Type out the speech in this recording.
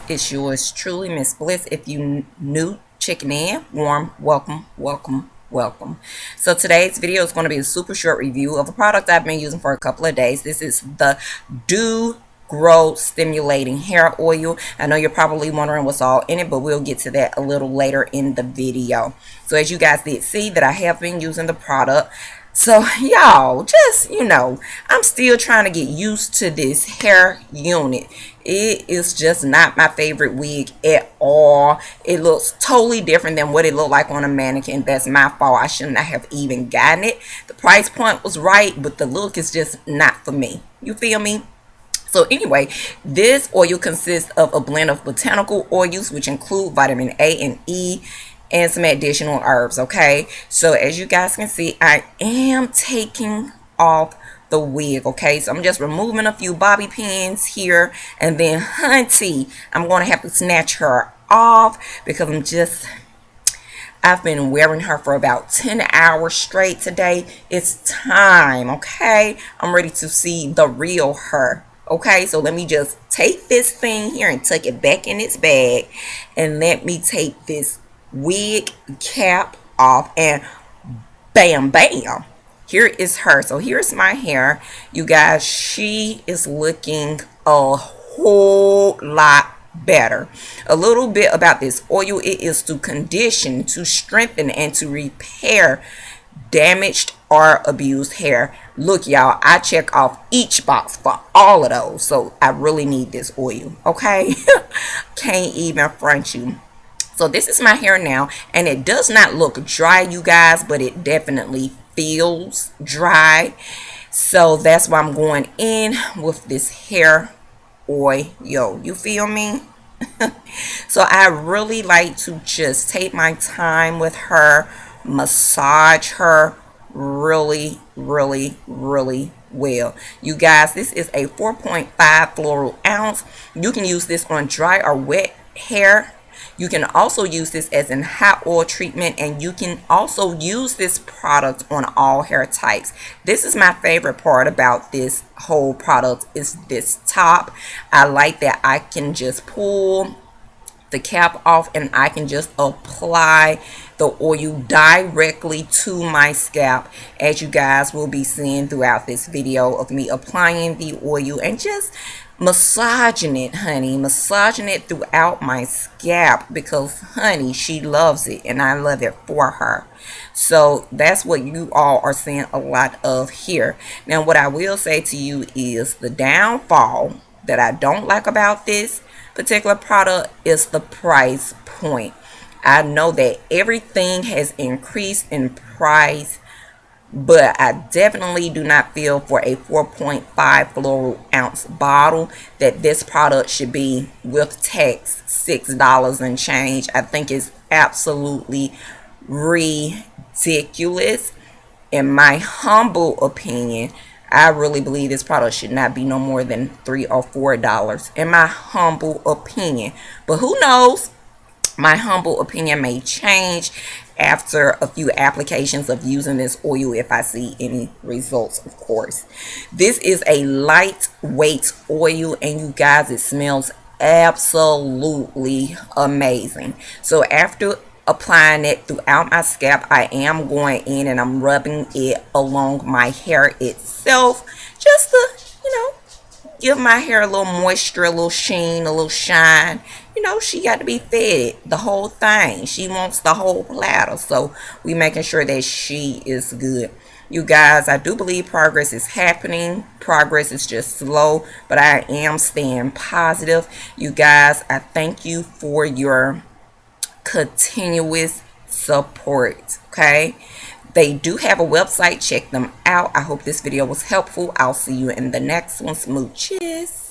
It's yours truly, Miss Bliss. If you new checking in, warm welcome, welcome, welcome. So today's video is going to be a super short review of a product I've been using for a couple of days. This is the Dew Grow Stimulating Hair Oil. I know you're probably wondering what's all in it, but we'll get to that a little later in the video. So as you guys did see that I have been using the product. So y'all, just, I'm still trying to get used to this hair unit. It is just not my favorite wig at all. It looks totally different than what it looked like on a mannequin. That's my fault. I should not have even gotten it. The price point was right, but the look is just not for me. You feel me? So anyway, this oil consists of a blend of botanical oils, which include vitamin A and E, and some additional herbs. Okay, so as you guys can see, I am taking off the wig. Okay, so I'm just removing a few bobby pins here, and then hunty, I'm going to have to snatch her off because I've been wearing her for about 10 hours straight today. It's time. Okay, I'm ready to see the real her. Okay, so let me just take this thing here and tuck it back in its bag, and let me take this wig cap off, and bam bam, here is her. So here's my hair, you guys. She is looking a whole lot better. A little bit about this oil: it is to condition, to strengthen, and to repair damaged or abused hair. Look, y'all, I check off each box for all of those, so I really need this oil. Okay, can't even front you. So this is my hair now, and it does not look dry, you guys, but it definitely feels dry. So that's why I'm going in with this hair oil. You feel me? So I really like to just take my time with her, massage her really, really, really well. You guys, this is a 4.5 floral ounce. You can use this on dry or wet hair. You can also use this as an hot oil treatment, and you can also use this product on all hair types. This is my favorite part about this whole product, is this top. I like that I can just pull the cap off and I can just apply the oil directly to my scalp, as you guys will be seeing throughout this video of me applying the oil and just massaging it, honey, massaging it throughout my scalp, because honey, she loves it and I love it for her. So that's what you all are seeing a lot of here. Now what I will say to you is the downfall that I don't like about this particular product is the price point. I know that everything has increased in price, but I definitely do not feel for a 4.5 floral ounce bottle that this product should be, with tax, $6 and change. I think it's absolutely ridiculous. In my humble opinion, I really believe this product should not be no more than $3 or $4, in my humble opinion. But who knows? My humble opinion may change after a few applications of using this oil, if I see any results, of course. This is a lightweight oil, and you guys, it smells absolutely amazing. So after applying it throughout my scalp, I am going in and I'm rubbing it along my hair itself, just to, give my hair a little moisture, a little sheen, a little shine. She got to be fed the whole thing. She wants the whole platter, so we making sure that she is good. You guys, I do believe progress is happening. Progress is just slow, but I am staying positive. You guys, I thank you for your continuous support. Okay, they do have a website. Check them out. I hope this video was helpful. I'll see you in the next one. Smooches.